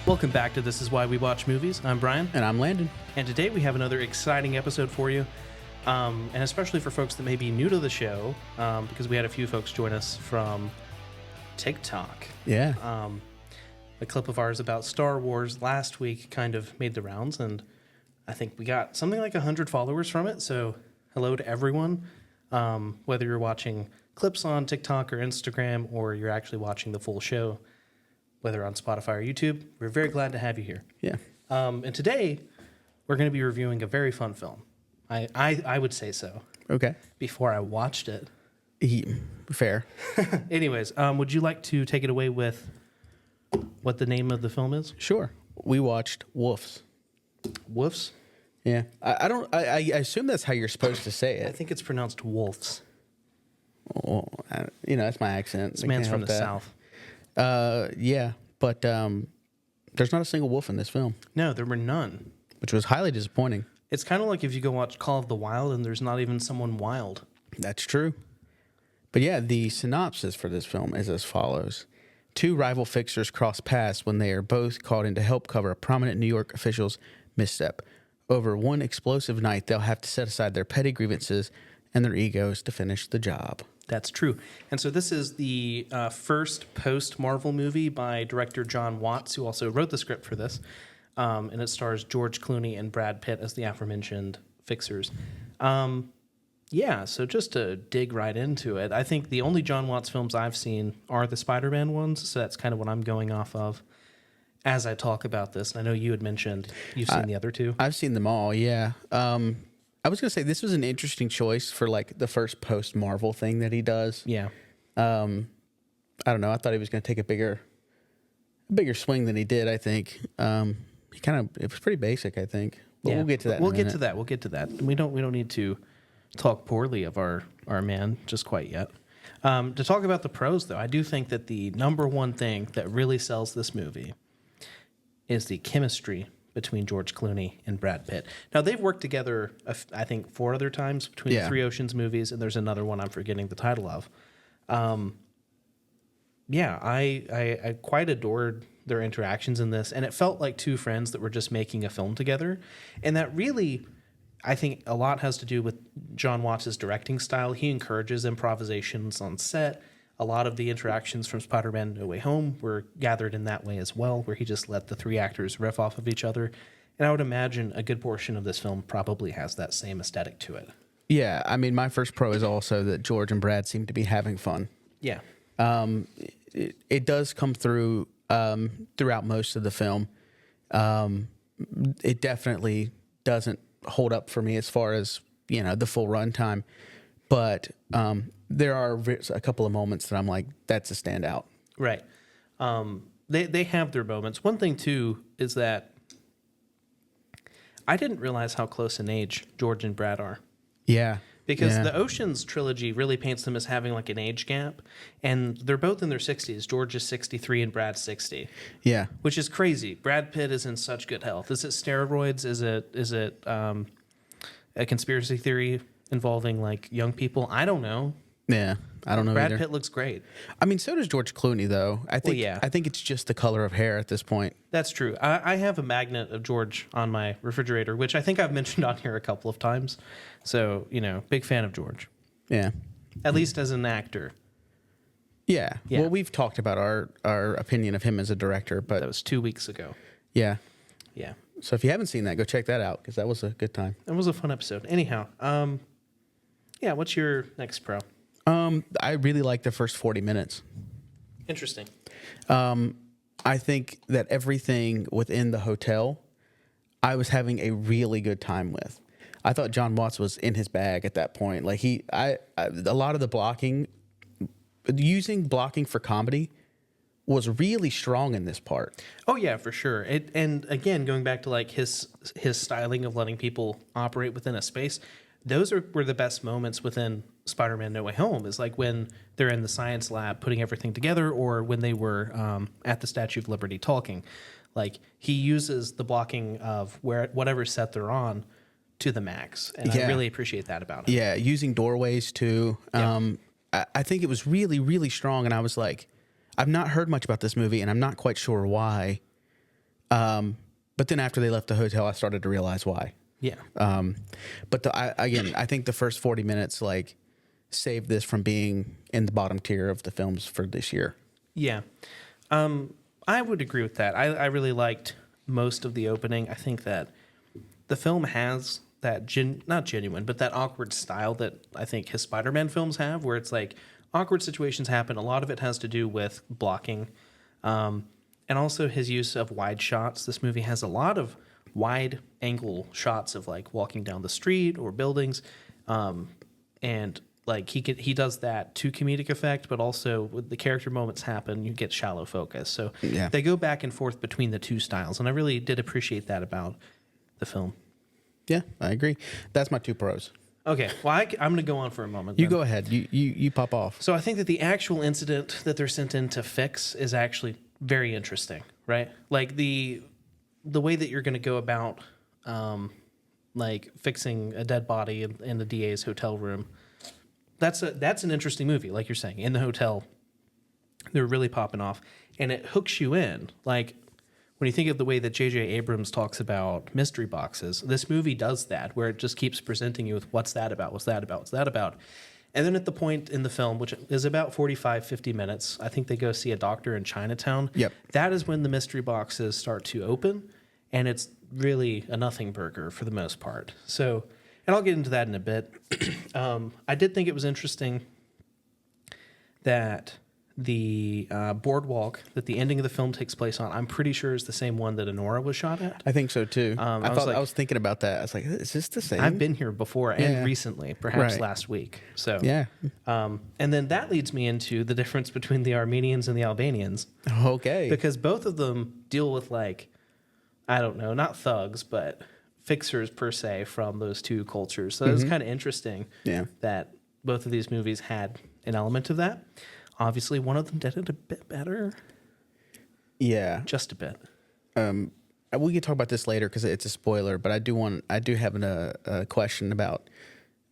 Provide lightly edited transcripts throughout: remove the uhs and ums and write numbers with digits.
Welcome back to This Is Why We Watch Movies. I'm Brian. And I'm Landon. And today we have another exciting episode for you. And especially for folks that may be new to the show, because we had a few folks join us from TikTok. Yeah. A clip of ours about Star Wars last week kind of made the rounds, and I think we got something like 100 followers from it. So hello to everyone. Whether you're watching clips on TikTok or Instagram, or you're actually watching the full show, whether on Spotify or YouTube, we're very glad to have you here. Yeah. And today, we're going to be reviewing a very fun film. I would say so. Okay. Before I watched it. Fair. Anyways, would you like to take it away with what the name of the film is? Sure. We watched Wolves. Wolves? Yeah. I assume that's how you're supposed to say I it. think it's pronounced wolves. Well, that's my accent. This man's from the South. Yeah. But there's not a single wolf in this film. No, there were none. Which was highly disappointing. It's kind of like if you go watch Call of the Wild and there's not even someone wild. That's true. But yeah, the synopsis for this film is as follows. Two rival fixers cross paths when they are both called in to help cover a prominent New York official's misstep. Over one explosive night, they'll have to set aside their petty grievances and their egos to finish the job. That's true. And so this is the first post-Marvel movie by director Jon Watts, who also wrote the script for this. And it stars George Clooney and Brad Pitt as the aforementioned fixers. Yeah, so just to dig right into it, I think the only Jon Watts films I've seen are the Spider-Man ones, so that's kind of what I'm going off of as I talk about this. And I know you had mentioned you've seen the other two. I've seen them all, yeah. I was going to say this was an interesting choice for like the first post-Marvel thing that he does. Yeah. I don't know. I thought he was going to take a bigger swing than he did, I think. It was pretty basic, I think. But we'll get to that. We'll get to that. We don't need to talk poorly of our man just quite yet. To talk about the pros, though, I do think that the number one thing that really sells this movie is the chemistry between George Clooney and Brad Pitt. Now, they've worked together, I think, 4 other times between the Three Oceans movies, and there's another one I'm forgetting the title of. I quite adored their interactions in this, and it felt like two friends that were just making a film together. And that really, I think, a lot has to do with Jon Watts' directing style. He encourages improvisations on set. A lot of the interactions from Spider-Man No Way Home were gathered in that way as well, where he just let the 3 actors riff off of each other. And I would imagine a good portion of this film probably has that same aesthetic to it. Yeah, I mean, my first pro is also that George and Brad seem to be having fun. Yeah. It does come through throughout most of the film. It definitely doesn't hold up for me as far as, the full runtime. But there are a couple of moments that I'm like, that's a standout. Right. They have their moments. One thing, too, is that I didn't realize how close in age George and Brad are. Yeah. Because the Oceans trilogy really paints them as having like an age gap. And they're both in their 60s. George is 63 and Brad's 60. Yeah. Which is crazy. Brad Pitt is in such good health. Is it steroids? Is it a conspiracy theory involving like young people? I don't know. Yeah, I don't know Brad either. Pitt looks great. I mean, so does George Clooney, though. I think it's just the color of hair at this point. That's true. I have a magnet of George on my refrigerator, which I think I've mentioned on here a couple of times. So, big fan of George. Yeah. At least as an actor. Yeah. Yeah. Well, we've talked about our opinion of him as a director, but That was 2 weeks ago. yeah. Yeah. So if you haven't seen that, go check that out because that was a good time. It was a fun episode. Anyhow, what's your next pro? I really like the first 40 minutes. Interesting. I think that everything within the hotel, I was having a really good time with. I thought Jon Watts was in his bag at that point. Like a lot of the blocking, using blocking for comedy, was really strong in this part. Oh yeah, for sure. And again, going back to like his styling of letting people operate within a space, those were the best moments within Spider-Man No Way Home. Is like when they're in the science lab putting everything together, or when they were at the Statue of Liberty talking. Like he uses the blocking of whatever set they're on to the max, and I really appreciate that about him. Yeah, using doorways too. I think it was really, really strong, and I was like, I've not heard much about this movie, and I'm not quite sure why. But then after they left the hotel, I started to realize why. Yeah. But I think the first 40 minutes like saved this from being in the bottom tier of the films for this year. Yeah. I would agree with that. I really liked most of the opening. I think that the film has that not genuine, but that awkward style that I think his Spider-Man films have, where it's like awkward situations happen. A lot of it has to do with blocking, and also his use of wide shots. This movie has a lot of wide angle shots of like walking down the street or buildings, and like he does that to comedic effect, but also when the character moments happen, you get shallow focus. So they go back and forth between the two styles, and I really did appreciate that about the film. Yeah, I agree. That's my 2 pros. Okay, well, I'm going to go on for a moment. You then. go ahead. You pop off. So I think that the actual incident that they're sent in to fix is actually very interesting, right? Like the way that you're going to go about like fixing a dead body in the DA's hotel room. That's an interesting movie, like you're saying. In the hotel, they're really popping off, and it hooks you in. Like when you think of the way that J.J. Abrams talks about mystery boxes, this movie does that, where it just keeps presenting you with what's that about, what's that about, what's that about. And then at the point in the film, which is about 45, 50 minutes, I think they go see a doctor in Chinatown. Yep. That is when the mystery boxes start to open, and it's really a nothing burger for the most part. So, and I'll get into that in a bit. I did think it was interesting that the boardwalk that the ending of the film takes place on, I'm pretty sure is the same one that Honora was shot at. I think so too. I was thinking about that. I was like, is this the same? I've been here before and recently, perhaps last week. So yeah. And then that leads me into the difference between the Armenians and the Albanians. Okay. Because both of them deal with like, I don't know, not thugs, but fixers per se from those two cultures. So it was kind of interesting that both of these movies had an element of that. Obviously, one of them did it a bit better. Yeah. Just a bit. We can talk about this later because it's a spoiler, but I do have a question about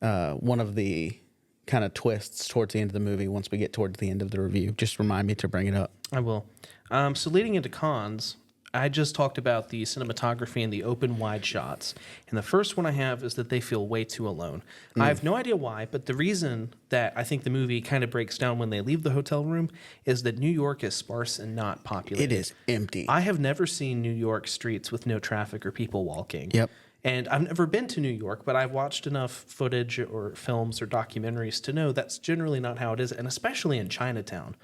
one of the kind of twists towards the end of the movie once we get towards the end of the review. Just remind me to bring it up. I will. So leading into cons, I just talked about the cinematography and the open wide shots. And the first one I have is that they feel way too alone. I have no idea why, but the reason that I think the movie kind of breaks down when they leave the hotel room is that New York is sparse and not populated. It is empty. I have never seen New York streets with no traffic or people walking. Yep. And I've never been to New York, but I've watched enough footage or films or documentaries to know that's generally not how it is, and especially in Chinatown.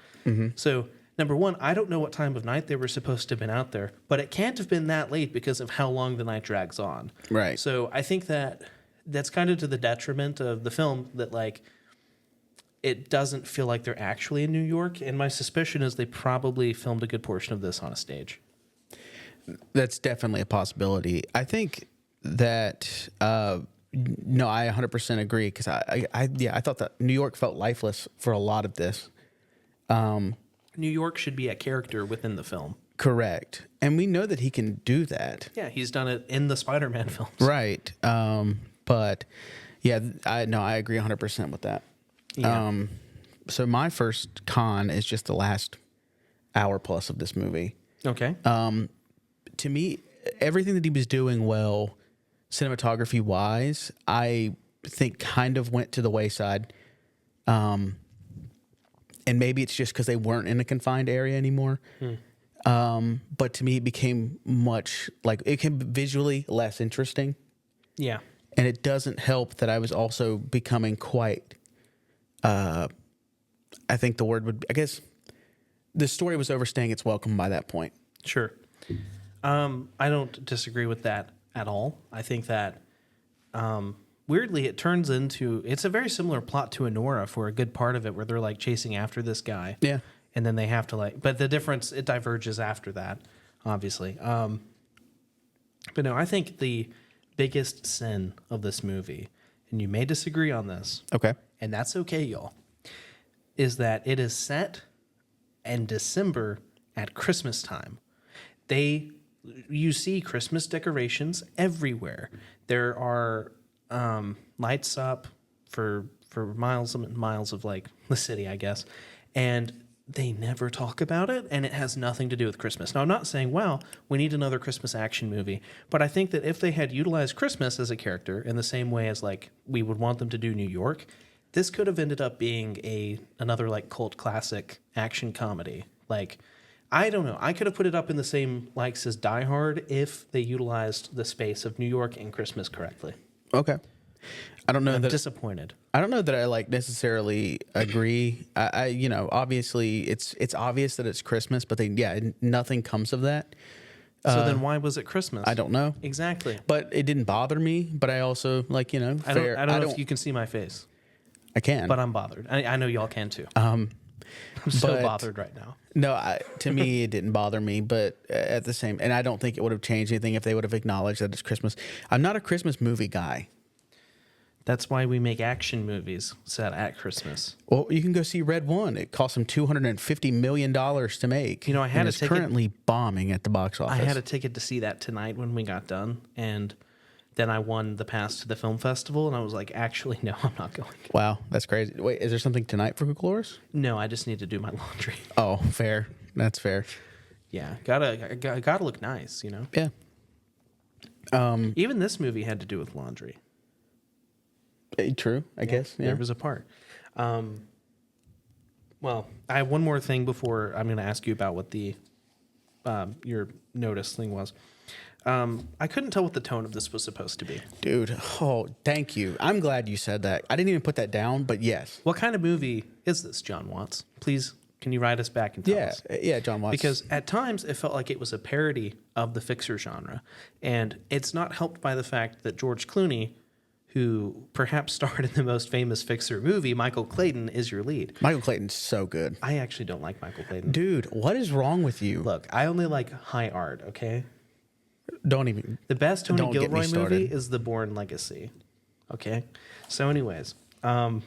So number one, I don't know what time of night they were supposed to have been out there, but it can't have been that late because of how long the night drags on. Right. So I think that that's kind of to the detriment of the film that, like, it doesn't feel like they're actually in New York. And my suspicion is they probably filmed a good portion of this on a stage. That's definitely a possibility. I think that, no, I 100% agree because I thought that New York felt lifeless for a lot of this. New York should be a character within the film. Correct. And we know that he can do that. Yeah, he's done it in the Spider-Man films. Right. But yeah, I agree 100% with that. Yeah. So my first con is just the last hour plus of this movie. Okay. To me, everything that he was doing well, cinematography wise, I think kind of went to the wayside. And maybe it's just because they weren't in a confined area anymore. But to me, it became it became visually less interesting. Yeah. And it doesn't help that I was also becoming quite, I think the word would, I guess, the story was overstaying its welcome by that point. Sure. I don't disagree with that at all. I think that weirdly it turns into, it's a very similar plot to Honora for a good part of it, where they're like chasing after this guy. Yeah. And then they have to but the difference, it diverges after that, obviously. But no, I think the biggest sin of this movie, and you may disagree on this. Okay. And that's okay, y'all, is that it is set in December at Christmas time. You see Christmas decorations everywhere. There are lights up for miles and miles of like the city, I guess. And they never talk about it, and it has nothing to do with Christmas. Now, I'm not saying, well, we need another Christmas action movie, but I think that if they had utilized Christmas as a character in the same way as like we would want them to do New York, this could have ended up being another like cult classic action comedy. Like, I don't know. I could have put it up in the same likes as Die Hard if they utilized the space of New York and Christmas correctly. Okay. I don't know I'm that disappointed. I don't know that I like necessarily agree. I you know, obviously it's obvious that it's Christmas, but nothing comes of that. So then why was it Christmas? I don't know. Exactly. But it didn't bother me, but I also like, you know, I don't know if you can see my face, I can. but I'm bothered. I know y'all can too. I'm so but- bothered right now. No, to me, it didn't bother me, but at the same, and I don't think it would have changed anything if they would have acknowledged that it's Christmas. I'm not a Christmas movie guy. That's why we make action movies set at Christmas. Well, you can go see Red One. It cost them $250 million to make. You know, I had and a it's ticket- currently bombing at the box office. I had a ticket to see that tonight when we got done, and then I won the pass to the film festival, and I was like, actually, no, I'm not going. Wow, that's crazy. Wait, is there something tonight for Cookloris? No, I just need to do my laundry. Oh, fair. That's fair. Yeah, gotta look nice, you know. Yeah. Even this movie had to do with laundry. True, I guess. Yeah. There was a part. Well, I have one more thing before I'm going to ask you about what the your notice thing was. I couldn't tell what the tone of this was supposed to be. Dude, oh, thank you. I'm glad you said that. I didn't even put that down, but yes. What kind of movie is this, Jon Watts? Please, can you write us back and tell us? Yeah, Jon Watts. Because at times it felt like it was a parody of the fixer genre. And it's not helped by the fact that George Clooney, who perhaps starred in the most famous fixer movie, Michael Clayton, is your lead. Michael Clayton's so good. I actually don't like Michael Clayton. Dude, what is wrong with you? Look, I only like high art, okay? Don't even. The best Tony Don't get me Gilroy movie started. is The Bourne Legacy. Okay? So anyways, I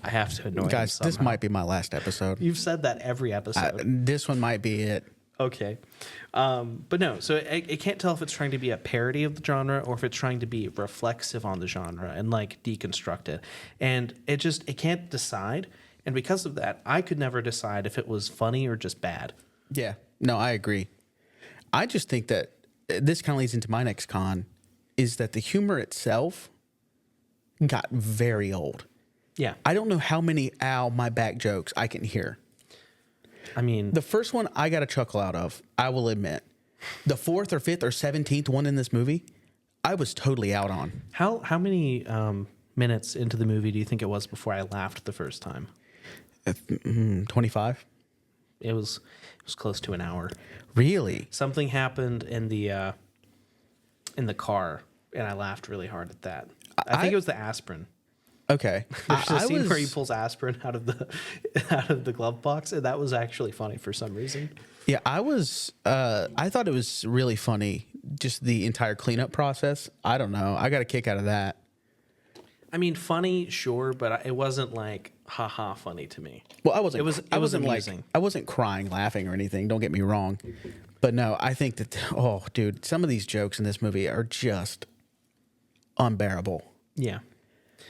have to annoy him Guys, this somehow. might be my last episode. You've said that every episode. This one might be it. Okay. But no, so I can't tell if it's trying to be a parody of the genre or if it's trying to be reflexive on the genre and like deconstruct it. And it can't decide. And because of that, I could never decide if it was funny or just bad. Yeah. No, I agree. I just think that this kind of leads into my next con is that the humor itself got very old. Yeah. I don't know how many ow, my back jokes I can hear. I mean, The first one I got a chuckle out of, I will admit. The fourth or fifth or 17th one in this movie, I was totally out on. how many minutes into the movie do you think it was before I laughed the first time? 25? It was close to an hour. Really? Something happened in the car, and I laughed really hard at that. I think it was the asprin. Okay. There's a I scene was, where he pulls aspirin out of the glove box, and that was actually funny for some reason. Yeah, I thought it was really funny, just the entire cleanup process. I don't know. I got a kick out of that. I mean, funny, sure, but it wasn't like haha funny to me. Well, I wasn't. It was amusing. I wasn't crying, laughing, or anything. Don't get me wrong, but no, I think that. Oh, dude, some of these jokes in this movie are just unbearable. Yeah.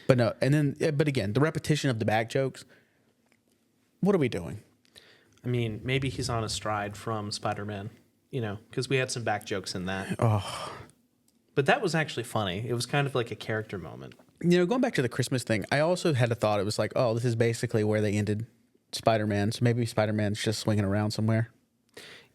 But no, and then, but again, the repetition of the back jokes. What are we doing? I mean, maybe he's on a stride from Spider-Man, because we had some back jokes in that. Oh, But that was actually funny. It was kind of like a character moment. going back to the Christmas thing, I also had a thought. It was like, oh, this is basically where they ended Spider-Man. So maybe Spider-Man's just swinging around somewhere.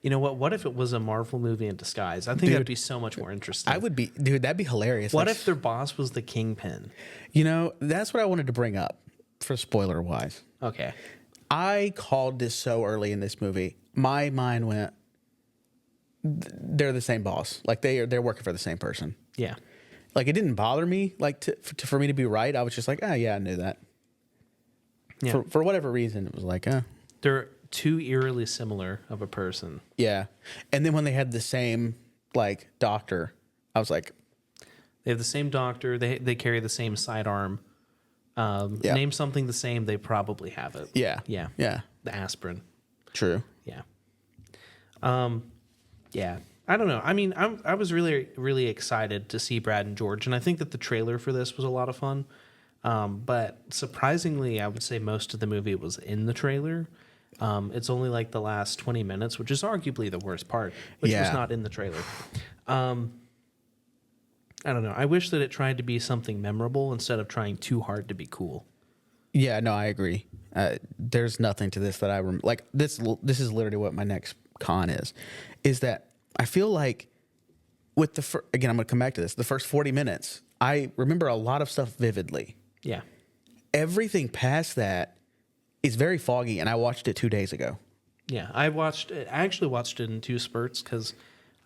You know what? What if it was a Marvel movie in disguise? I think that'd be so much more interesting. Dude, that'd be hilarious. What Like, if their boss was the Kingpin? That's what I wanted to bring up for spoiler wise. Okay. I called this so early in this movie. My mind went, they're the same boss. Like they're working for the same person. Yeah. Like it didn't bother me. Like for me to be right, I was just like, oh yeah, I knew that. Yeah. For whatever reason, it was like, They're too eerily similar of a person. yeah. And then when they had the same like doctor, I was like, They have the same doctor. They carry the same sidearm. Yeah. Name something the same, they probably have it. yeah, Yeah. yeah, The aspirin. true. Yeah. Yeah. I don't know. I mean, I was really, really excited to see Brad and George, and I think that the trailer for this was a lot of fun. But surprisingly, I would say most of the movie was in the trailer. It's only like the last 20 minutes, which is arguably the worst part, which was not in the trailer. I don't know. I wish that it tried to be something memorable instead of trying too hard to be cool. Yeah, no, I agree. There's nothing to this that I like. This is literally what my next con is that I feel like with again, I'm going to come back to this. The first 40 minutes, I remember a lot of stuff vividly. Yeah. Everything past that is very foggy, and I watched it 2 days ago. Yeah, I actually watched it in 2 spurts because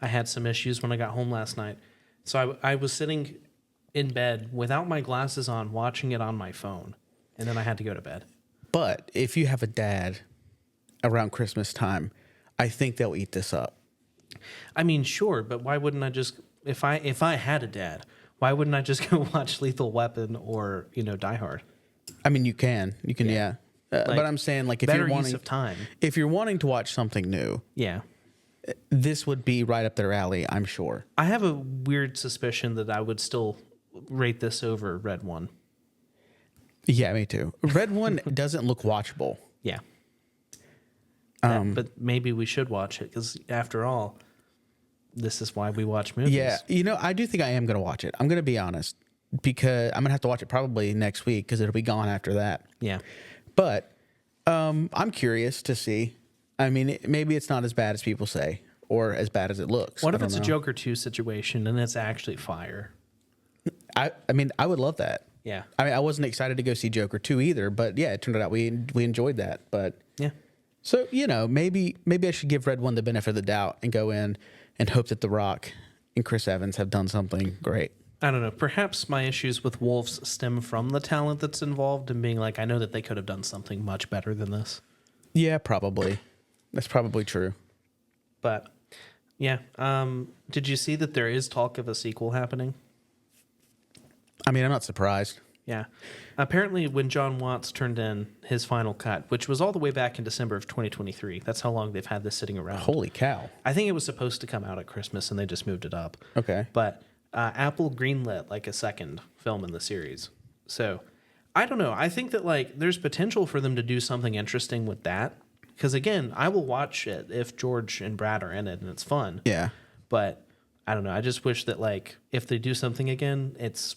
I had some issues when I got home last night. So I was sitting in bed without my glasses on, watching it on my phone, and then I had to go to bed. But if you have a dad around Christmas time, I think they'll eat this up. I mean, sure, but why wouldn't I just if I had a dad, why wouldn't I just go watch Lethal Weapon or Die Hard? I mean, you can, yeah. But I'm saying, like, if better you're wanting use of time, if you're wanting to watch something new, yeah, this would be right up their alley, I'm sure. I have a weird suspicion that I would still rate this over Red One. Yeah, me too. Red One doesn't look watchable. Yeah. But maybe we should watch it because, after all, this is why we watch movies. Yeah, I do think I am going to watch it. I'm going to be honest, because I'm going to have to watch it probably next week because it'll be gone after that. Yeah. But I'm curious to see. I mean, maybe it's not as bad as people say or as bad as it looks. What if it's a Joker 2 situation and it's actually fire? I mean, I would love that. Yeah. I mean, I wasn't excited to go see Joker 2 either, but yeah, it turned out we enjoyed that. But yeah. So, maybe I should give Red One the benefit of the doubt and go in and hope that The Rock and Chris Evans have done something great. I don't know. Perhaps my issues with Wolves stem from the talent that's involved and being like, I know that they could have done something much better than this. Yeah, probably. That's probably true. But, yeah. Did you see that there is talk of a sequel happening? I mean, I'm not surprised. Yeah. Apparently, when Jon Watts turned in his final cut, which was all the way back in December of 2023, that's how long they've had this sitting around. Holy cow. I think it was supposed to come out at Christmas, and they just moved it up. Okay. But Apple greenlit like a second film in the series. So, I don't know. I think that there's potential for them to do something interesting with that. Because, again, I will watch it if George and Brad are in it, and it's fun. Yeah. But, I don't know. I just wish that, if they do something again, it's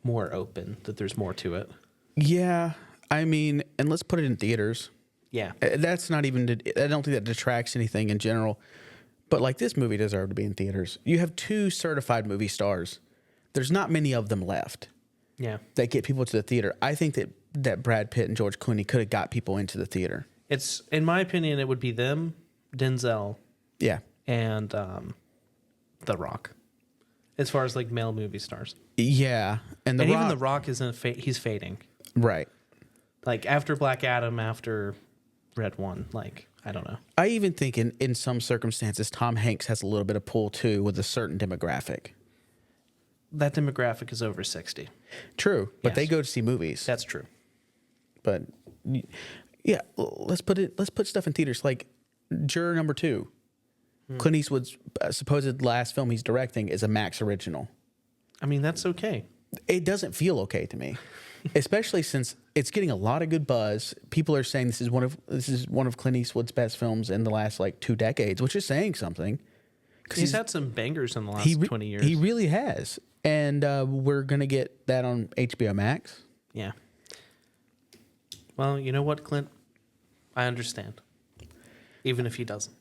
more open, that there's more to it. Yeah, I mean, and let's put it in theaters. Yeah. That's not even, I don't think that detracts anything in general. But this movie deserved to be in theaters. You have 2 certified movie stars. There's not many of them left. Yeah. That get people to the theater. I think that Brad Pitt and George Clooney could have got people into the theater. It's, in my opinion, it would be them, Denzel, Yeah. and The Rock. As far as male movie stars. Yeah. And Rock, even The Rock isn't he's fading. Right. After Black Adam, after Red One, I don't know. I even think in some circumstances, Tom Hanks has a little bit of pull too with a certain demographic. That demographic is over 60. True. But Yes. they go to see movies. That's true. But yeah, let's put stuff in theaters. Juror Number 2. Clint Eastwood's supposed last film he's directing is a Max original. I mean, that's okay. It doesn't feel okay to me, especially since it's getting a lot of good buzz. People are saying this is one of Clint Eastwood's best films in the last 2 decades, which is saying something. Because he's had some bangers in the last 20 years. He really has, and we're gonna get that on HBO Max. Yeah. Well, you know what, Clint? I understand, even if he doesn't.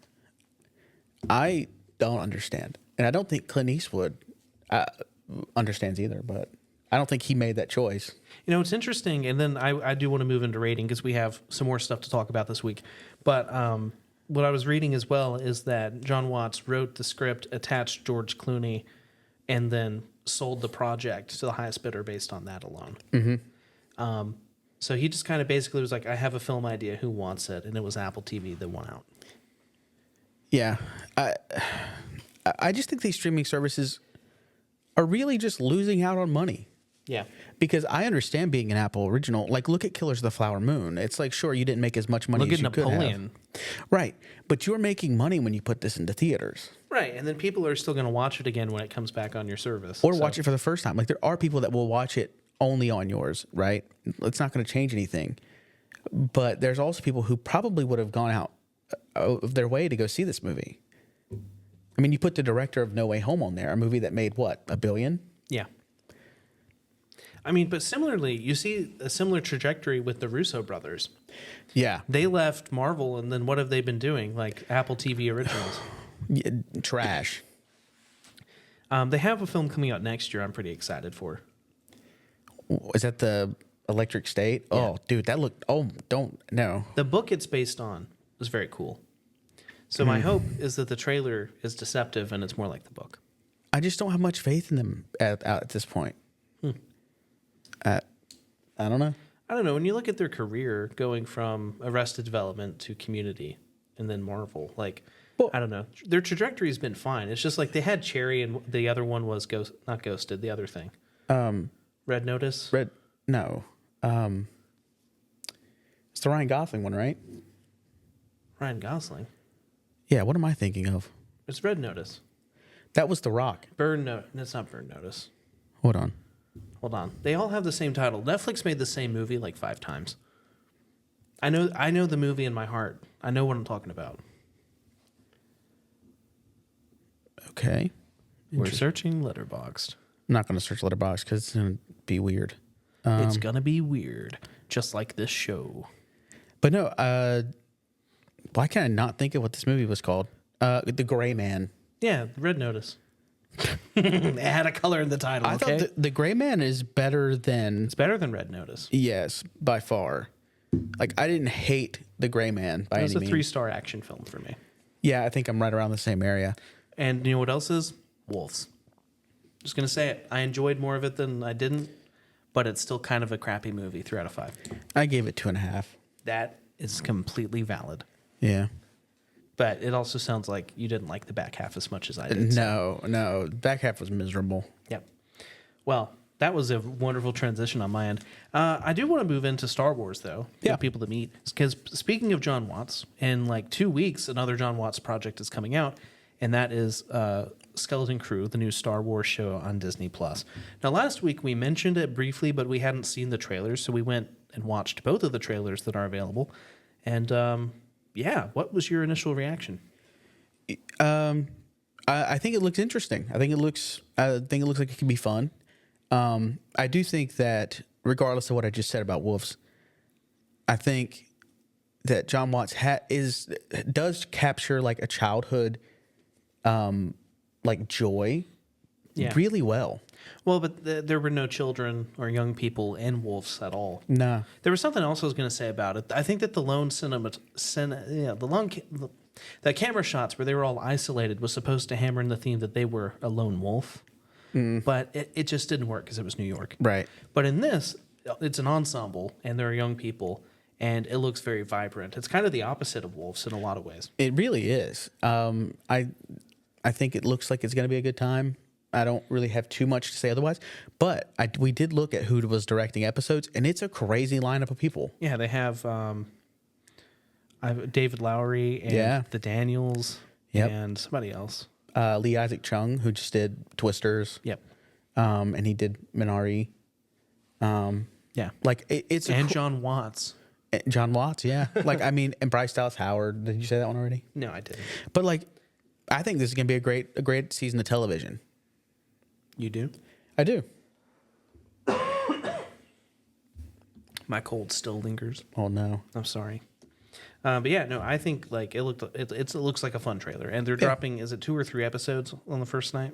I don't understand, and I don't think Clint Eastwood understands either. But I don't think he made that choice. It's interesting, and then I do want to move into rating because we have some more stuff to talk about this week. But what I was reading as well is that Jon Watts wrote the script, attached George Clooney, and then sold the project to the highest bidder based on that alone. Mm-hmm. So he just kind of basically was like, I have a film idea, who wants it? And it was Apple TV that won out. Yeah, I just think these streaming services are really just losing out on money. Yeah. Because I understand being an Apple original. Look at Killers of the Flower Moon. It's sure, you didn't make as much money Look as at you could have. Napoleon. Right. But you're making money when you put this into theaters. Right. And then people are still going to watch it again when it comes back on your service. Or watch it for the first time. There are people that will watch it only on yours, right? It's not going to change anything. But there's also people who probably would have gone out of their way to go see this movie. I mean, you put the director of No Way Home on there, a movie that made what, $1 billion? Yeah. I mean, but similarly, you see a similar trajectory with the Russo brothers. Yeah. They left Marvel, and then what have they been doing? Like Apple TV originals. Yeah, trash. They have a film coming out next year I'm pretty excited for. Is that the Electric State? Yeah. Oh, dude, that looked... Oh, don't... No. The book it's based on is very cool. So my hope is that the trailer is deceptive and it's more like the book. I just don't have much faith in them at this point. I don't know. I don't know. When you look at their career going from Arrested Development to Community and then Marvel, like, I don't know. Their trajectory has been fine. It's just like they had Cherry and the other one was not Ghosted, the other thing. Red Notice? No. It's the Ryan Gosling one, right? Ryan Gosling? Yeah, what am I thinking of? It's Red Notice. That was The Rock. Burn Notice. It's not Burn Notice. Hold on. Hold on. They all have the same title. Netflix made the same movie like 5 times. I know the movie in my heart. I know what I'm talking about. Okay. We're searching Letterboxd. I'm not going to search Letterboxd because it's going to be weird. It's going to be weird, just like this show. But no, why can I not think of what this movie was called? The Gray Man. Yeah, Red Notice. It had a color in the title. I thought the Gray Man is better than... It's better than Red Notice. Yes, by far. Like, I didn't hate The Gray Man by any means. It was a 3-star action film for me. Yeah, I think I'm right around the same area. And you know what else is? Wolves. Just going to say it. I enjoyed more of it than I didn't, but it's still kind of a crappy movie, 3 out of 5. I gave it 2.5. That is completely valid. Yeah. But it also sounds like you didn't like the back half as much as I did. No. Back half was miserable. Yep. Well, that was a wonderful transition on my end. I do want to move into Star Wars, though. Yeah. For people to meet. Because speaking of Jon Watts, in like 2 weeks, another Jon Watts project is coming out, and that is Skeleton Crew, the new Star Wars show on Disney+. Now, last week we mentioned it briefly, but we hadn't seen the trailers, so we went and watched both of the trailers that are available. And yeah, what was your initial reaction? I think it looks interesting. I think it looks like it could be fun. I do think that regardless of what I just said about wolves, I think that Jon Watts does capture like a childhood, like joy, really well. Well, but there were no children or young people in Wolves at all. No. There was something else I was going to say about it. I think that the lone the camera shots where they were all isolated was supposed to hammer in the theme that they were a lone wolf. But it just didn't work because it was New York. Right. But in this, it's an ensemble, and there are young people, and it looks very vibrant. It's kind of the opposite of Wolves in a lot of ways. It really is. I think it looks like it's going to be a good time. I don't really have too much to say otherwise. But we did look at who was directing episodes, and it's a crazy lineup of people. Yeah, they have David Lowery and the Daniels and somebody else. Lee Isaac Chung, who just did Twisters. Yep. And he did Minari. Yeah. Like it's Jon Watts. Jon Watts, yeah. Like I mean, and Bryce Dallas Howard. Did you say that one already? No, I didn't. But like, I think this is gonna be a great season of television. You do? I do. My cold still lingers. Oh no. I'm sorry. But yeah, no, I think like it looks like a fun trailer, and they're dropping. Is it 2 or 3 episodes on the first night?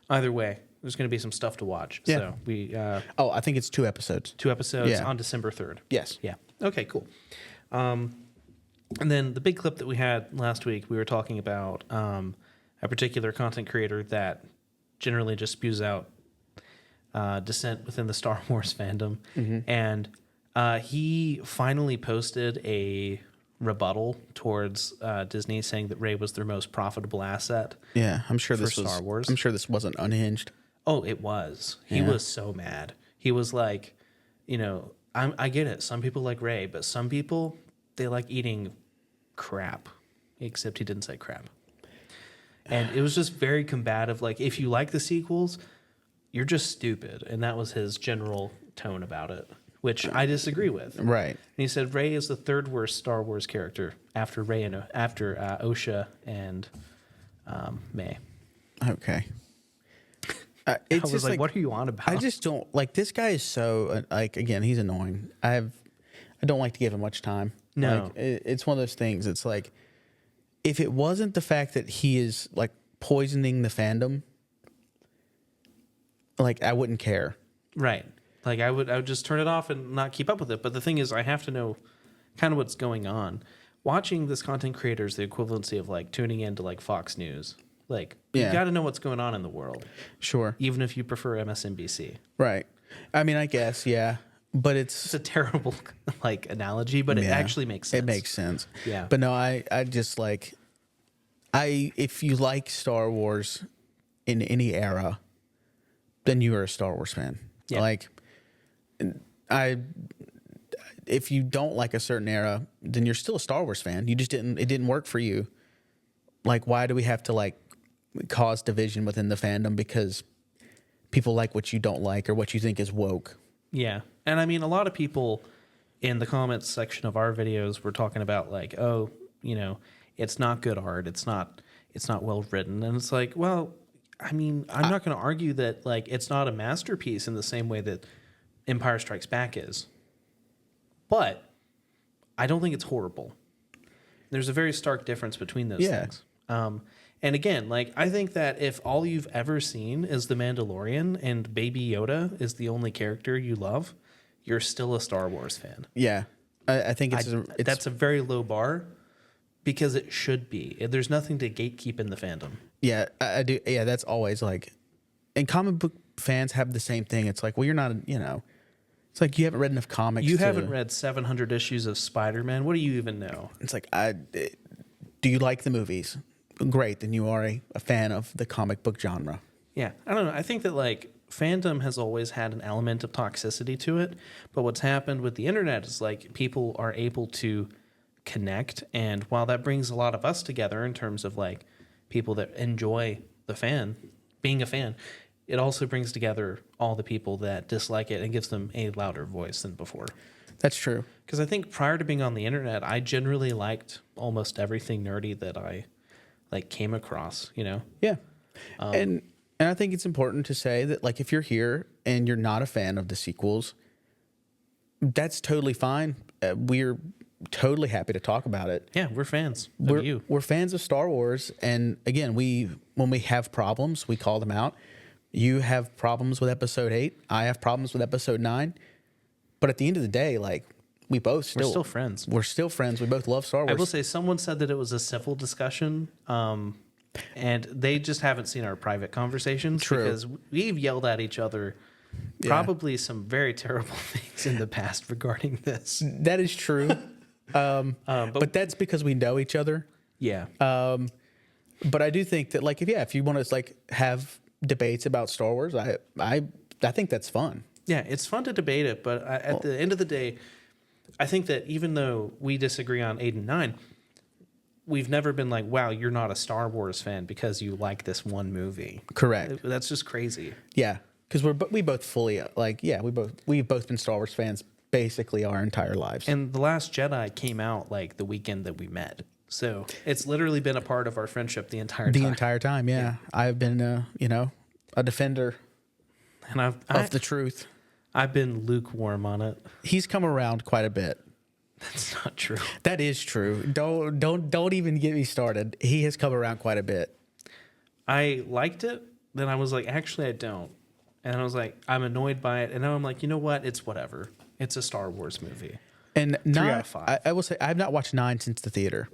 Either way, there's going to be some stuff to watch. Yeah. So we. I think it's 2 episodes. 2 episodes on December 3rd. Yes. Yeah. Okay. Cool. And then the big clip that we had last week, we were talking about a particular content creator that generally just spews out dissent within the Star Wars fandom, and he finally posted a rebuttal towards Disney saying that Rey was their most profitable asset. Yeah, I'm sure this Star Wars. I'm sure this wasn't unhinged. Oh, it was. He was so mad. He was like, I get it. Some people like Rey, but some people, they like eating crap. Except he didn't say crap. And it was just very combative. Like, if you like the sequels, you're just stupid. And that was his general tone about it, which I disagree with. Right. And he said Rey is the third worst Star Wars character after Osha and May. Okay. I It's was just like, what are you on about? I just don't like this guy is so like again he's annoying. I don't like to give him much time. No. Like, it's one of those things. It's like if it wasn't the fact that he is like poisoning the fandom, like I wouldn't care. Right. Like I would just turn it off and not keep up with it. But the thing is, I have to know kind of what's going on. Watching this content creator is the equivalency of like tuning into like Fox News. Like you got to know what's going on in the world. Sure. Even if you prefer MSNBC. Right. I mean, I guess, yeah. But It's a terrible like analogy, but it actually makes sense. It makes sense. Yeah. But no, I just like if you like Star Wars in any era, then you are a Star Wars fan. Yeah. Like if you don't like a certain era, then you're still a Star Wars fan. You just it didn't work for you. Like why do we have to like cause division within the fandom because people like what you don't like or what you think is woke? Yeah. And I mean, a lot of people in the comments section of our videos were talking about like, oh, you know, it's not good art. It's not well written. And it's like, well, I mean, I'm not going to argue that like it's not a masterpiece in the same way that Empire Strikes Back is. But I don't think it's horrible. There's a very stark difference between those things. And again, like I think that if all you've ever seen is The Mandalorian and Baby Yoda is the only character you love, you're still a Star Wars fan. Yeah. I think that's a very low bar because it should be. There's nothing to gatekeep in the fandom. Yeah, I do. Yeah, that's always like, and comic book fans have the same thing. It's like, well, you're not, it's like you haven't read enough comics. You haven't read 700 issues of Spider-Man. What do you even know? It's like, do you like the movies? Great, then you are a fan of the comic book genre. Yeah, I don't know. I think that like fandom has always had an element of toxicity to it, but what's happened with the internet is like people are able to connect, and while that brings a lot of us together in terms of like people that enjoy being a fan, it also brings together all the people that dislike it and gives them a louder voice than before. That's true. Because I think prior to being on the internet, I generally liked almost everything nerdy that I like came across, Yeah. And I think it's important to say that like if you're here and you're not a fan of the sequels, that's totally fine. We're totally happy to talk about it. Yeah, we're fans of you. We're fans of Star Wars, and again, when we have problems, we call them out. You have problems with Episode 8. I have problems with Episode 9. But at the end of the day, like we're still friends. We're still friends. We both love Star Wars. I will say someone said that it was a civil discussion, and they just haven't seen our private conversations. True. Because we've yelled at each other probably some very terrible things in the past regarding this. That is true. But that's because we know each other. Yeah. But I do think that like if you want to like have debates about Star Wars, I think that's fun. Yeah, it's fun to debate it, but at the end of the day, I think that even though we disagree on 8 and 9, we've never been like, wow, you're not a Star Wars fan because you like this one movie. Correct. That's just crazy. Yeah, because we both fully we've both been Star Wars fans basically our entire lives. And The Last Jedi came out like the weekend that we met. So it's literally been a part of our friendship the entire time. The entire time, yeah. I've been, a defender and of the truth. I've been lukewarm on it. He's come around quite a bit. That's not true. That is true. Don't even get me started. He has come around quite a bit. I liked it. Then I was like, actually, I don't. And I was like, I'm annoyed by it. And now I'm like, you know what? It's whatever. It's a Star Wars movie. And 3 out of 5. I will say I've not watched 9 since the theater.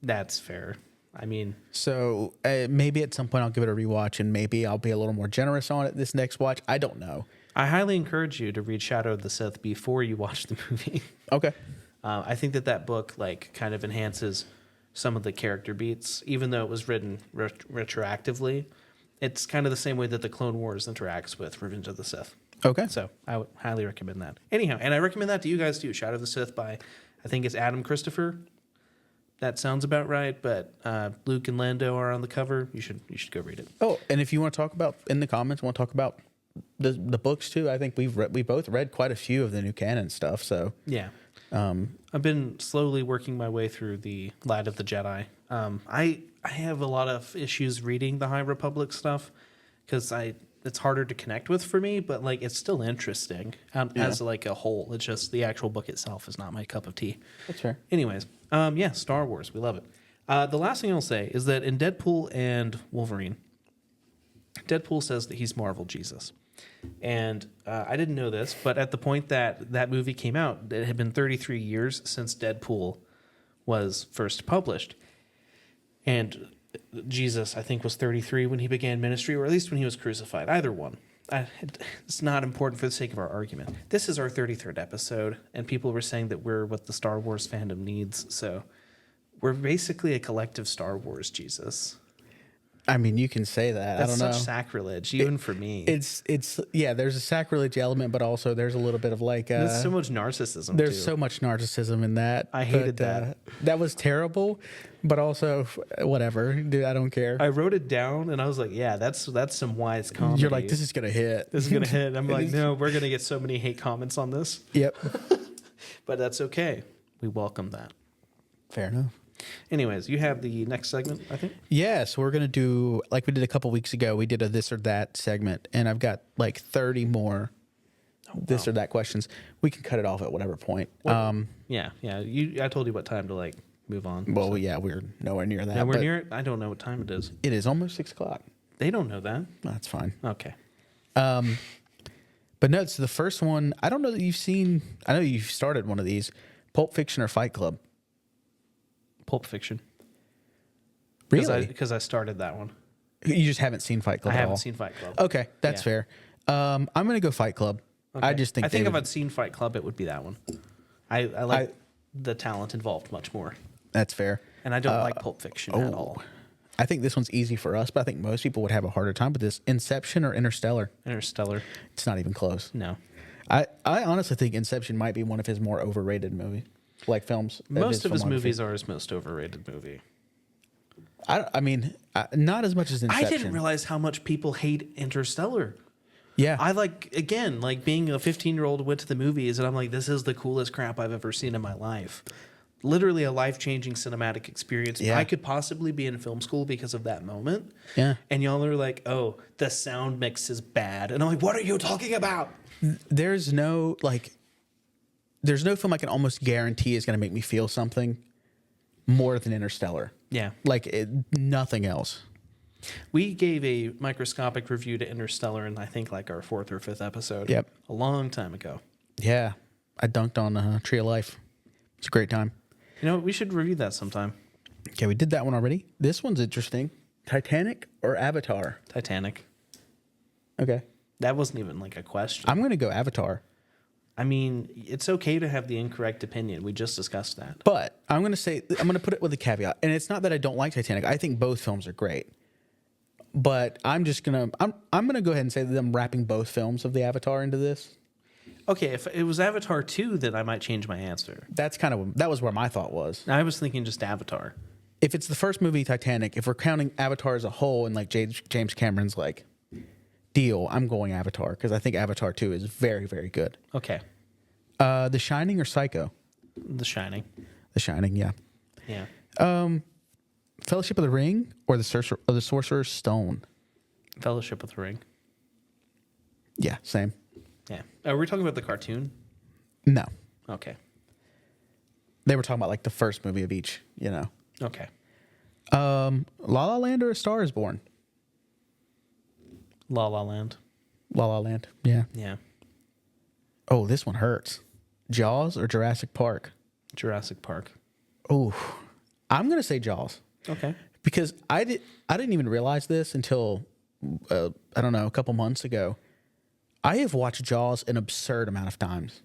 That's fair. I mean, so maybe at some point I'll give it a rewatch, and maybe I'll be a little more generous on it this next watch. I don't know. I highly encourage you to read Shadow of the Sith before you watch the movie. Okay. I think that book like kind of enhances some of the character beats, even though it was written retroactively. It's kind of the same way that the Clone Wars interacts with Revenge of the Sith. Okay. So I would highly recommend that. Anyhow, and I recommend that to you guys too. Shadow of the Sith by, I think it's Adam Christopher. That sounds about right, but Luke and Lando are on the cover. You should go read it. Oh, and if you want to talk about in the comments, want to talk about the books too. I think we both read quite a few of the new canon stuff. So Yeah. I've been slowly working my way through the Light of the Jedi. I have a lot of issues reading the High Republic stuff because it's harder to connect with for me, but like it's still interesting as like a whole. It's just the actual book itself is not my cup of tea. that's fair. Anyways, yeah, Star Wars, we love it. The last thing I'll say is that in Deadpool and Wolverine, Deadpool says that he's Marvel Jesus. And I didn't know this, but at the point that movie came out, it had been 33 years since Deadpool was first published. And Jesus, I think, was 33 when he began ministry, or at least when he was crucified. Either one. It's not important for the sake of our argument. This is our 33rd episode, and people were saying that we're what the Star Wars fandom needs. So we're basically a collective Star Wars Jesus. I mean, you can say that. That's I don't know. such sacrilege, even for me. It's yeah. There's a sacrilege element, but also there's a little bit of like. There's so much narcissism. There's too. so much narcissism in that. I hated that. That was terrible, but also whatever, dude. I don't care. I wrote it down and I was like, yeah, that's some wise comedy. You're like, this is gonna hit. This is gonna hit. I'm like, no, we're gonna get so many hate comments on this. Yep. But that's okay. We welcome that. Fair enough. Anyways, you have the next segment, I think. Yeah, so we're gonna do like we did a couple weeks ago. We did a this or that segment, and I've got like 30 more this or that questions. We can cut it off at whatever point. Yeah. I told you what time to like move on. Well, yeah, we're nowhere near that. Yeah, we're but near it. I don't know what time it is. It is almost 6:00. They don't know that. That's fine. Okay. But no, it's the first one. I don't know that you've seen. I know you've started one of these. Pulp Fiction or Fight Club? Pulp Fiction. Really? Because I started that one. You just haven't seen Fight Club I at haven't all? seen Fight Club. Okay, that's Yeah. fair. I'm going to go Fight Club. Okay. I just think I think if David- I'd seen Fight Club, it would be that one. I like the talent involved much more. that's fair. And I don't like Pulp Fiction at all. I think this one's easy for us, but I think most people would have a harder time with this. Inception or Interstellar? Interstellar. It's not even close. No. I honestly think Inception might be one of his more overrated movies, like films. Most of his filmography. movies are his most overrated movie. I mean, not as much as Inception. I didn't realize how much people hate Interstellar. Yeah. I like being a 15-year-old went to the movies and I'm like, this is the coolest crap I've ever seen in my life. Literally a life-changing cinematic experience. Yeah. I could possibly be in film school because of that moment. Yeah. And y'all are like, oh, the sound mix is bad. And I'm like, what are you talking about? There's no film I can almost guarantee is going to make me feel something more than Interstellar. Yeah. Nothing else. We gave a microscopic review to Interstellar in, I think, like our 4th or 5th episode. Yep. A long time ago. Yeah. I dunked on Tree of Life. It's a great time. You know, we should review that sometime. Okay, we did that one already. This one's interesting. Titanic or Avatar? Titanic. Okay. That wasn't even like a question. I'm going to go Avatar. I mean, it's okay to have the incorrect opinion. We just discussed that. But I'm going to put it with a caveat. And it's not that I don't like Titanic. I think both films are great. But I'm going to go ahead and say that I'm wrapping both films of the Avatar into this. Okay, if it was Avatar 2, then I might change my answer. That was where my thought was. I was thinking just Avatar. If it's the first movie, Titanic, if we're counting Avatar as a whole and like James Cameron's like deal, I'm going Avatar because I think Avatar 2 is very, very good. Okay. The Shining or Psycho? The Shining. The Shining, yeah. Yeah. Fellowship of the Ring or the Sorcerer's Stone? Fellowship of the Ring. Yeah, same. Yeah. Are we talking about the cartoon? No. Okay. They were talking about like the first movie of each, you know. Okay. La La Land or A Star is Born? La La Land. La La Land, yeah. Yeah. Oh, this one hurts. Jaws or Jurassic Park? Jurassic Park. Oh, I'm going to say Jaws. Okay. Because I didn't even realize this until, I don't know, a couple months ago. I have watched Jaws an absurd amount of times.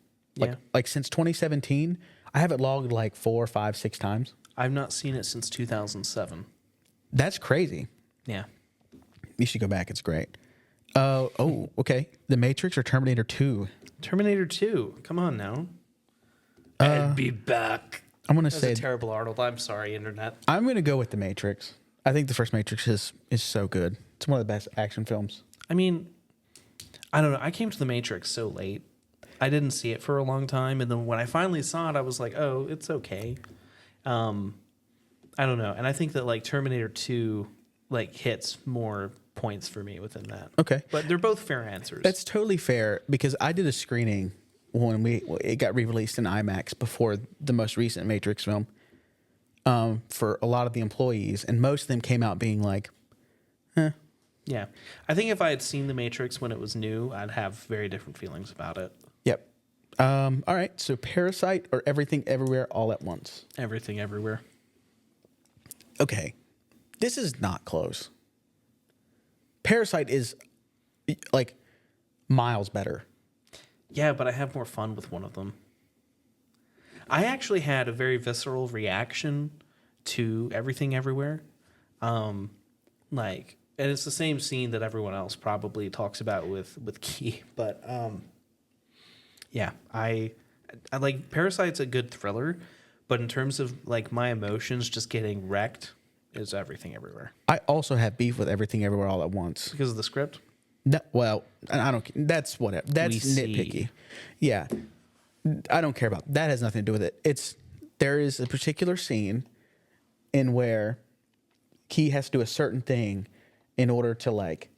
Like since 2017, I have it logged like 4, 5, 6 times. I've not seen it since 2007. That's crazy. Yeah. You should go back. It's great. Okay. The Matrix or Terminator 2? Terminator 2. Come on now. I'd be back. I'm going to That's say a terrible Arnold. I'm sorry, Internet. I'm going to go with The Matrix. I think the first Matrix is so good. It's one of the best action films. I mean, I don't know. I came to The Matrix so late. I didn't see it for a long time, and then when I finally saw it, I was like, oh, it's okay. I don't know, and I think that like Terminator 2 like hits more points for me within that. Okay. But they're both fair answers. That's totally fair because I did a screening when it got re-released in IMAX before the most recent Matrix film for a lot of the employees, and most of them came out being like, Yeah. I think if I had seen The Matrix when it was new, I'd have very different feelings about it. yep. All right, so Parasite or Everything Everywhere All at Once? Everything Everywhere. Okay, this is not close. Parasite is like miles better. Yeah, but I have more fun with one of them. I actually had a very visceral reaction to Everything Everywhere. Like, and it's the same scene that everyone else probably talks about with Key, but yeah, I like Parasite's a good thriller, but in terms of like my emotions just getting wrecked is Everything Everywhere. I also have beef with Everything Everywhere All at Once. Because of the script? No, well, I don't. That's whatever. That's nitpicky. Yeah, I don't care about that. Has nothing to do with it. There is a particular scene in where Key has to do a certain thing in order to like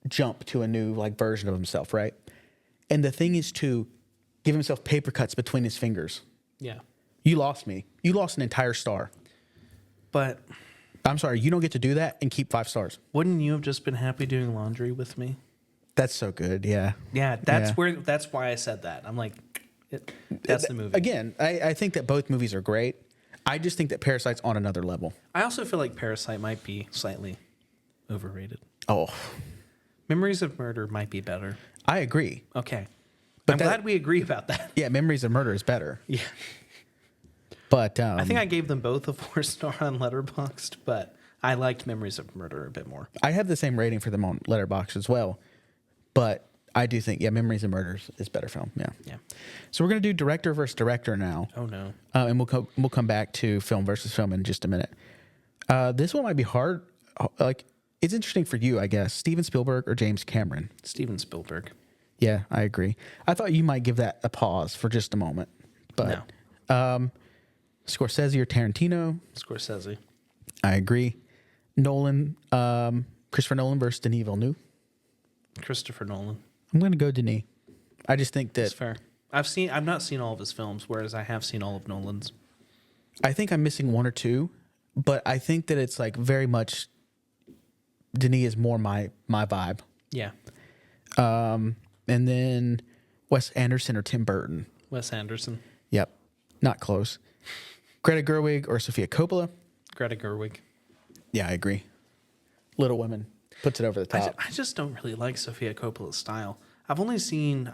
jump to a new like version of himself, right? And the thing is to give himself paper cuts between his fingers. Yeah. You lost me. You lost an entire star. But I'm sorry. You don't get to do that and keep 5 stars. wouldn't you have just been happy doing laundry with me? That's so good. Yeah. Yeah, that's why I said that. I'm like, that's the movie. Again, I think that both movies are great. I just think that Parasite's on another level. I also feel like Parasite might be slightly overrated. Oh, Memories of Murder might be better. I agree. Okay. But I'm glad we agree about that. Yeah, Memories of Murder is better. Yeah. But I think I gave them both a 4-star on Letterboxd, but I liked Memories of Murder a bit more. I have the same rating for them on Letterboxd as well. But I do think, Memories of Murder is better film. Yeah. Yeah. So we're going to do director versus director now. Oh, no. And we'll come back to film versus film in just a minute. This one might be hard. Like, it's interesting for you, I guess. Steven Spielberg or James Cameron? Steven Spielberg. Yeah, I agree. I thought you might give that a pause for just a moment. But Scorsese or Tarantino? Scorsese. I agree. Nolan, Christopher Nolan versus Denis Villeneuve? Christopher Nolan. I'm going to go Denis. I just think That's that fair. I've not seen all of his films, whereas I have seen all of Nolan's. I think I'm missing one or two, but I think that it's like very much Denis is more my vibe. Yeah. And then Wes Anderson or Tim Burton? Wes Anderson. Yep. Not close. Greta Gerwig or Sofia Coppola? Greta Gerwig. Yeah, I agree. Little Women puts it over the top. I just don't really like Sofia Coppola's style. I've only seen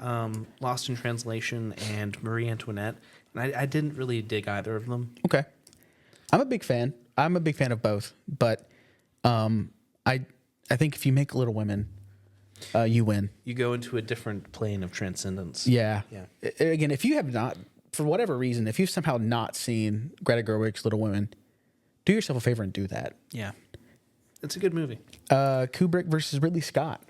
Lost in Translation and Marie Antoinette, and I didn't really dig either of them. Okay. I'm a big fan. I'm a big fan of both, but I think if you make Little Women, you win. You go into a different plane of transcendence. Yeah. Yeah. Again, if you have not, for whatever reason, if you've somehow not seen Greta Gerwig's Little Women, do yourself a favor and do that. Yeah. It's a good movie. Kubrick versus Ridley Scott.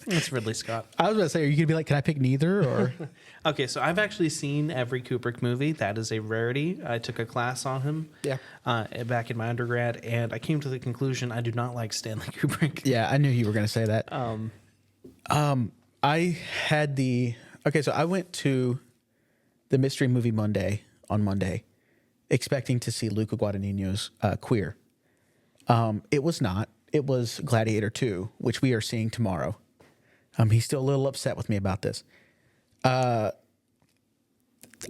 It's Ridley Scott. I was about to say, are you going to be like, can I pick neither? Or Okay, so I've actually seen every Kubrick movie. That is a rarity. I took a class on him back in my undergrad, and I came to the conclusion I do not like Stanley Kubrick. Yeah, I knew you were going to say that. I had so I went to the Mystery Movie Monday on Monday, expecting to see Luca Guadagnino's Queer. It was not. It was Gladiator 2, which we are seeing tomorrow. He's still a little upset with me about this. I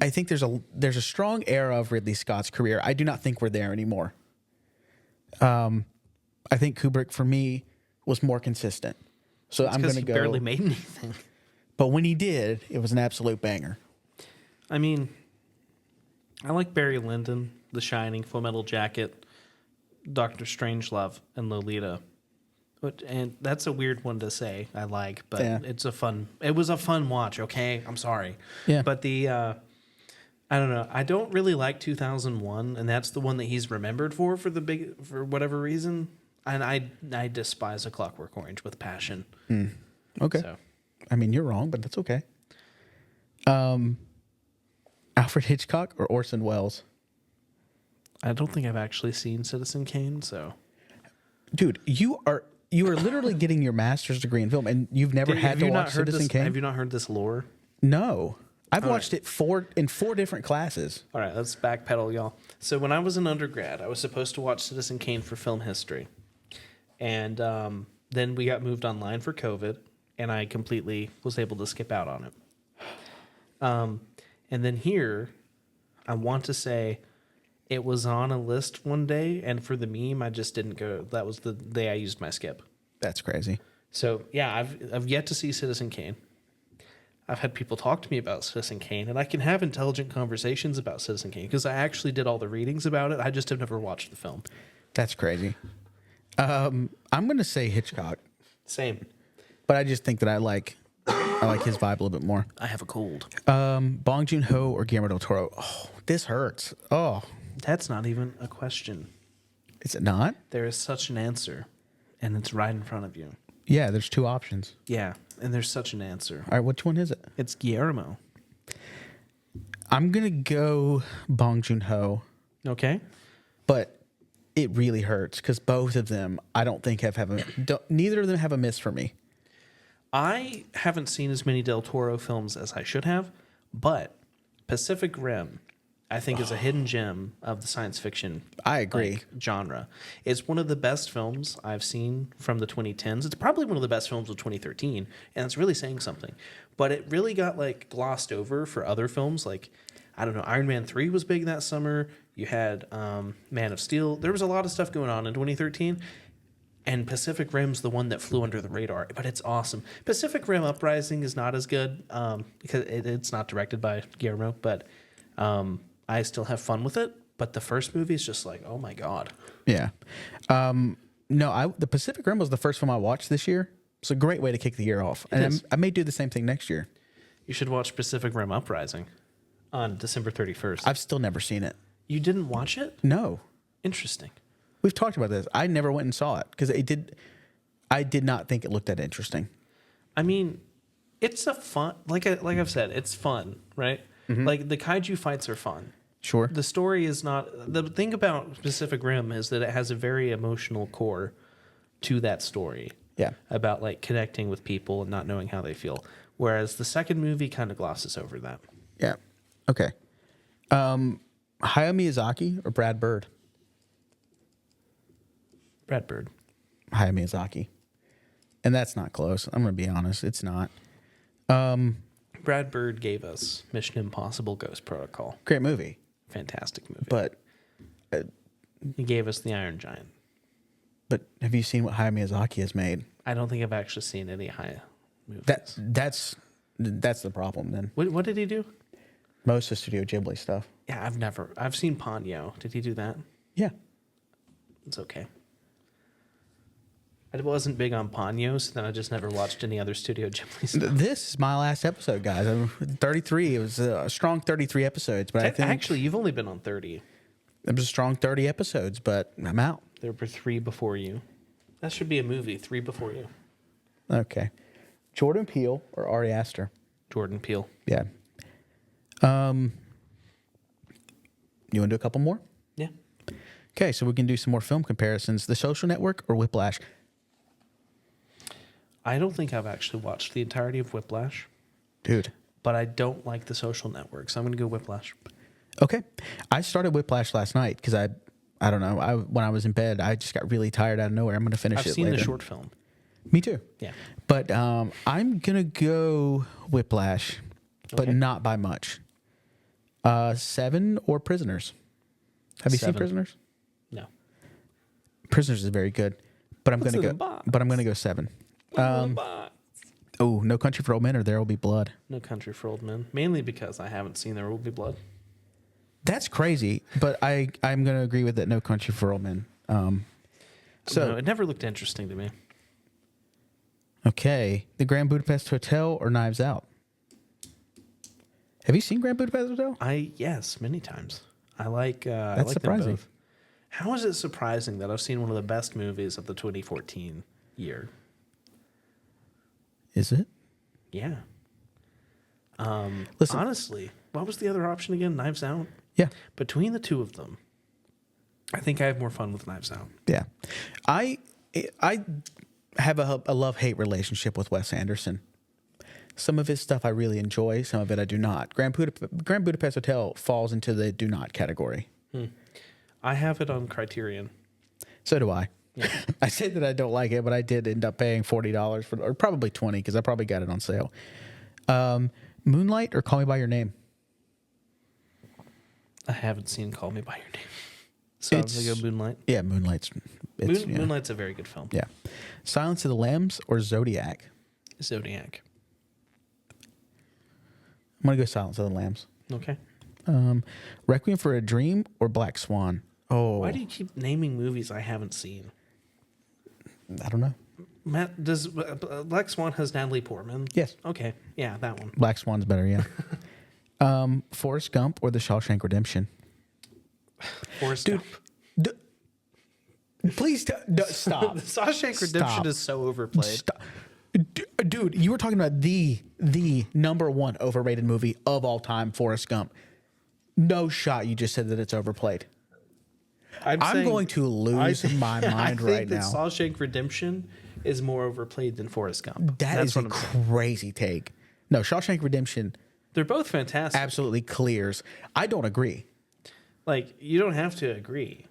think there's a strong era of Ridley Scott's career. I do not think we're there anymore. I think Kubrick, for me, was more consistent. So I'm going to go. Barely made anything. But when he did, it was an absolute banger. I mean, I like Barry Lyndon, The Shining, Full Metal Jacket, Doctor Strangelove, and Lolita. And that's a weird one to say. I like, but it was a fun watch. Okay, I'm sorry. Yeah. But I don't know. I don't really like 2001, and that's the one that he's remembered for whatever reason. And I despise A Clockwork Orange with passion. Okay. So I mean, you're wrong, but that's okay. Alfred Hitchcock or Orson Welles? I don't think I've actually seen Citizen Kane. So, Dude, you are literally getting your master's degree in film, and you've never had to watch Citizen Kane? Have you not heard this lore? No. I've watched it in four different classes. All right, let's backpedal, y'all. So when I was an undergrad, I was supposed to watch Citizen Kane for film history. And then we got moved online for COVID, and I completely was able to skip out on it. And then here, I want to say it was on a list one day, and for the meme, I just didn't go. That was the day I used my skip. That's crazy. So yeah, I've yet to see Citizen Kane. I've had people talk to me about Citizen Kane, and I can have intelligent conversations about Citizen Kane because I actually did all the readings about it. I just have never watched the film. That's crazy. I'm going to say Hitchcock, Same. but I just think that I like his vibe a little bit more. I have a cold. Bong Joon-ho or Guillermo del Toro? Oh, this hurts. Oh, That's not even a question. is it not? There is such an answer, and it's right in front of you. Yeah, there's two options. Yeah, and there's such an answer. All right, which one is it? It's Guillermo. I'm going to go Bong Joon-ho, Okay? but it really hurts because both of them, I don't think neither of them have a miss for me. I haven't seen as many Del Toro films as I should have, but Pacific Rim, I think, is a hidden gem of the science fiction I agree. genre. It's one of the best films I've seen from the 2010s. It's probably one of the best films of 2013, and it's really saying something. But it really got glossed over for other films. I don't know, Iron Man 3 was big that summer. You had Man of Steel. There was a lot of stuff going on in 2013. And Pacific Rim's the one that flew under the radar, but it's awesome. Pacific Rim Uprising is not as good because it's not directed by Guillermo, but I still have fun with it. But the first movie is just oh my God. Yeah. No, the Pacific Rim was the first film I watched this year. It's a great way to kick the year off. And I may do the same thing next year. You should watch Pacific Rim Uprising on December 31st. I've still never seen it. You didn't watch it? No. Interesting. We've talked about this. I never went and saw it because I did not think it looked that interesting. I mean, it's a fun, like I've said, it's fun, right? Mm-hmm. The kaiju fights are fun. Sure. The story is not. The thing about Pacific Rim is that it has a very emotional core to that story. Yeah. About connecting with people and not knowing how they feel. Whereas the second movie kind of glosses over that. Yeah. Okay. Hayao Miyazaki or Brad Bird? Brad Bird. Hayao Miyazaki. And that's not close. I'm going to be honest. It's not. Brad Bird gave us Mission Impossible Ghost Protocol. Great movie. Fantastic movie. But he gave us The Iron Giant. But have you seen what Hayao Miyazaki has made? I don't think I've actually seen any Hayao movies. That's the problem then. What did he do? Most of Studio Ghibli stuff. Yeah, I've seen Ponyo. Did he do that? Yeah. It's okay. I wasn't big on Ponyo, so then I just never watched any other Studio Ghibli stuff. This is my last episode, guys. I'm 33. It was a strong 33 episodes, but I think actually you've only been on 30. It was a strong 30 episodes, but I'm out. There were 3 before you. That should be a movie. 3 before you. Okay. Jordan Peele or Ari Aster? Jordan Peele. Yeah. You want to do a couple more? Yeah. Okay, so we can do some more film comparisons. The Social Network or Whiplash? I don't think I've actually watched the entirety of Whiplash. Dude. But I don't like The Social Network, so I'm going to go Whiplash. Okay. I started Whiplash last night because I don't know. When I was in bed, I just got really tired out of nowhere. I'm going to finish it later. I've seen the short film. Me too. Yeah. But I'm going to go Whiplash, but not by much. 7 or Prisoners? Have you seen 7. Prisoners? No. Prisoners is very good, but I'm going to go 7. No Country for Old Men or There Will Be Blood. No Country for Old Men. Mainly because I haven't seen There Will Be Blood. That's crazy, but I'm going to agree with that. No Country for Old Men. No, it never looked interesting to me. Okay, The Grand Budapest Hotel or Knives Out? Have you seen Grand Budapest Hotel? Yes, many times. I like. That's I like surprising. them both. How is it surprising that I've seen one of the best movies of the 2014 year? Is it? Yeah. Listen. Honestly, what was the other option again? Knives Out? Yeah. Between the two of them, I think I have more fun with Knives Out. Yeah. I have a love-hate relationship with Wes Anderson. Some of his stuff I really enjoy. Some of it I do not. Grand Budapest Hotel falls into the do not category. I have it on Criterion. So do I. Yeah. I said that I don't like it, but I did end up paying $40 for, or probably $20 because I probably got it on sale. Moonlight or Call Me by Your Name? I haven't seen Call Me by Your Name. So I'm going to go Moonlight. Yeah, Moonlight's. Moonlight's a very good film. Yeah. Silence of the Lambs or Zodiac? Zodiac. I'm going to go Silence of the Lambs. Okay. Requiem for a Dream or Black Swan? Oh, Why do you keep naming movies I haven't seen? I don't know. Matt, does Black Swan has Natalie Portman? Yes. Okay. Yeah, that one. Black Swan's better, yeah. Forrest Gump or The Shawshank Redemption? Forrest Dude, Gump. Please stop. The Shawshank Redemption is so overplayed. Stop. Dude, you were talking about the number one overrated movie of all time, Forrest Gump. No shot you just said that it's overplayed. I'm going to lose my mind right now. I think that Shawshank Redemption is more overplayed than Forrest Gump. That's a crazy take. No, Shawshank Redemption They're both fantastic. absolutely clears. I don't agree. Like, you don't have to agree.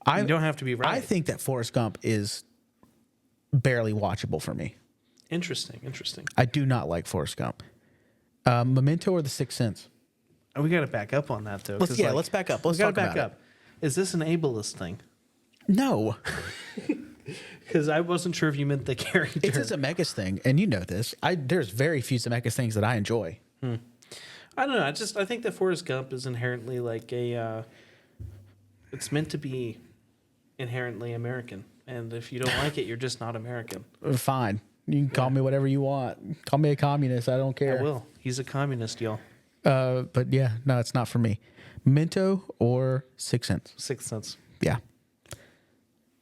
You don't have to be right. I think that Forrest Gump is barely watchable for me. Interesting. I do not like Forrest Gump. Memento or The Sixth Sense? We got to back up on that, though. Let's back up. Let's we got to talk back about up. Is this an ableist thing? No. Because I wasn't sure if you meant the character. It's a Zemeckis thing, and you know this. There's very few Zemeckis things that I enjoy. I don't know. I think that Forrest Gump is inherently like a. It's meant to be inherently American, and if you don't like it, you're just not American. Fine. You can call me whatever you want. Call me a communist. I don't care. I will. He's a communist, y'all. But yeah, no, it's not for me. Memento or Sixth Sense? Sixth Sense. Yeah.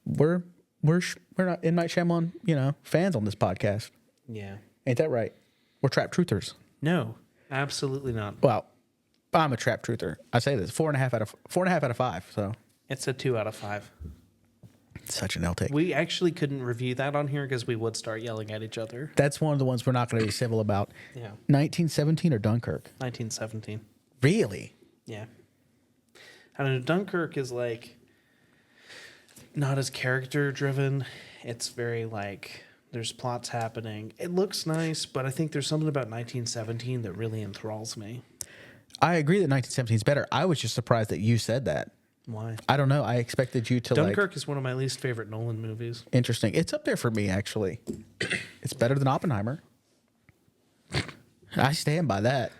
We're not M. Night Shyamalan, fans on this podcast. Yeah. Ain't that right? We're trap truthers. No, absolutely not. Well, I'm a trap truther. I say this 4.5 out of 5. So It's a 2 out of 5. such an L take. We actually couldn't review that on here because we would start yelling at each other. That's one of the ones we're not going to be civil about. Yeah. 1917 or Dunkirk? 1917. Really? Yeah. I don't know. Dunkirk is like not as character driven. It's very like there's plots happening. It looks nice, but I think there's something about 1917 that really enthralls me. I agree that 1917 is better. I was just surprised that you said that. Why? I don't know. I expected you to Dunkirk is one of my least favorite Nolan movies. Interesting. It's up there for me, actually. It's better than Oppenheimer. I stand by that.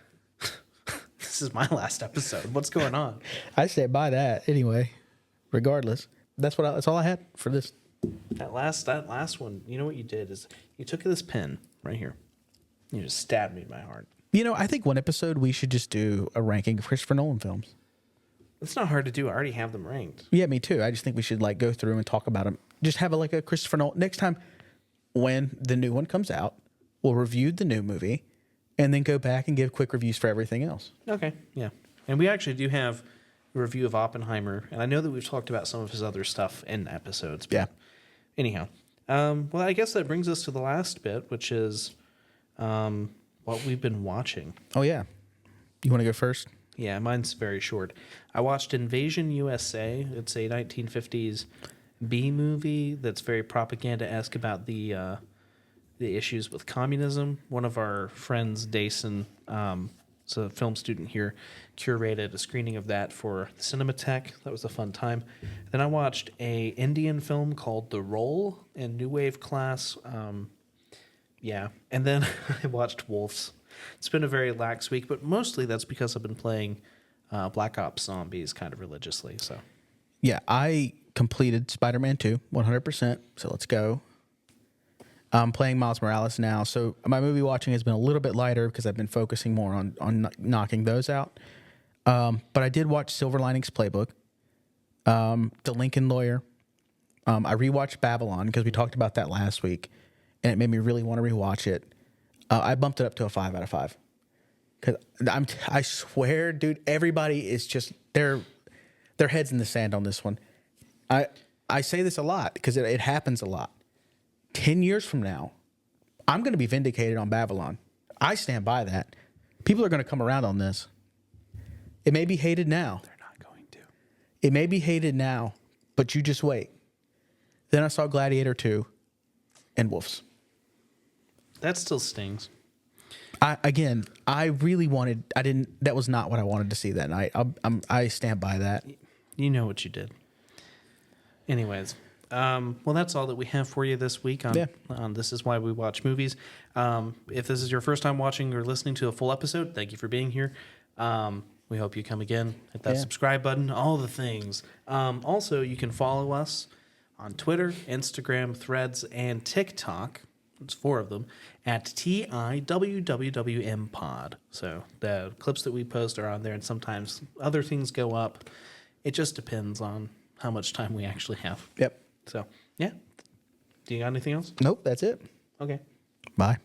This is my last episode. What's going on? I stand by that. Anyway, regardless, that's all I had for this. That last one, you know what you did is you took this pen right here. You just stabbed me in my heart. I think one episode we should just do a ranking of Christopher Nolan films. It's not hard to do. I already have them ranked. Yeah, me too. I just think we should go through and talk about them. Just have a Christopher Nolan. Next time when the new one comes out, we'll review the new movie and then go back and give quick reviews for everything else. Okay, yeah. And we actually do have a review of Oppenheimer, and I know that we've talked about some of his other stuff in episodes. But Yeah. Anyhow, well, I guess that brings us to the last bit, which is what we've been watching. Oh, yeah. You want to go first? Yeah, mine's very short. I watched Invasion USA. It's a 1950s B movie that's very propaganda-esque about the issues with communism. One of our friends, Dason, is a film student here, curated a screening of that for the Cinematheque. That was a fun time. Then I watched a Indian film called The Roll in New Wave class. Yeah, and then I watched Wolves. It's been a very lax week, but mostly that's because I've been playing Black Ops Zombies kind of religiously. So, Yeah, I completed Spider-Man 2, 100%. So let's go. I'm playing Miles Morales now. So my movie watching has been a little bit lighter because I've been focusing more on knocking those out. But I did watch Silver Linings Playbook. The Lincoln Lawyer. I rewatched Babylon because we talked about that last week, and it made me really want to rewatch it. I bumped it up to a 5 out of 5 because I swear, dude, everybody is just their heads in the sand on this one. I say this a lot because it happens a lot. 10 years from now, I'm going to be vindicated on Babylon. I stand by that. People are going to come around on this. It may be hated now. They're not going to. It may be hated now, but you just wait. Then I saw Gladiator 2 and Wolves. That still stings. I really wanted. That was not what I wanted to see that night. I stand by that. You know what you did. Anyways, well, that's all that we have for you this week on This Is Why We Watch Movies. If this is your first time watching or listening to a full episode, thank you for being here. We hope you come again. Hit that subscribe button, all the things. Also, you can follow us on Twitter, Instagram, Threads, and TikTok. There's 4 of them at TIWWWM So the clips that we post are on there, and sometimes other things go up. It just depends on how much time we actually have. Yep. So, yeah. Do you got anything else? Nope, that's it. Okay. Bye.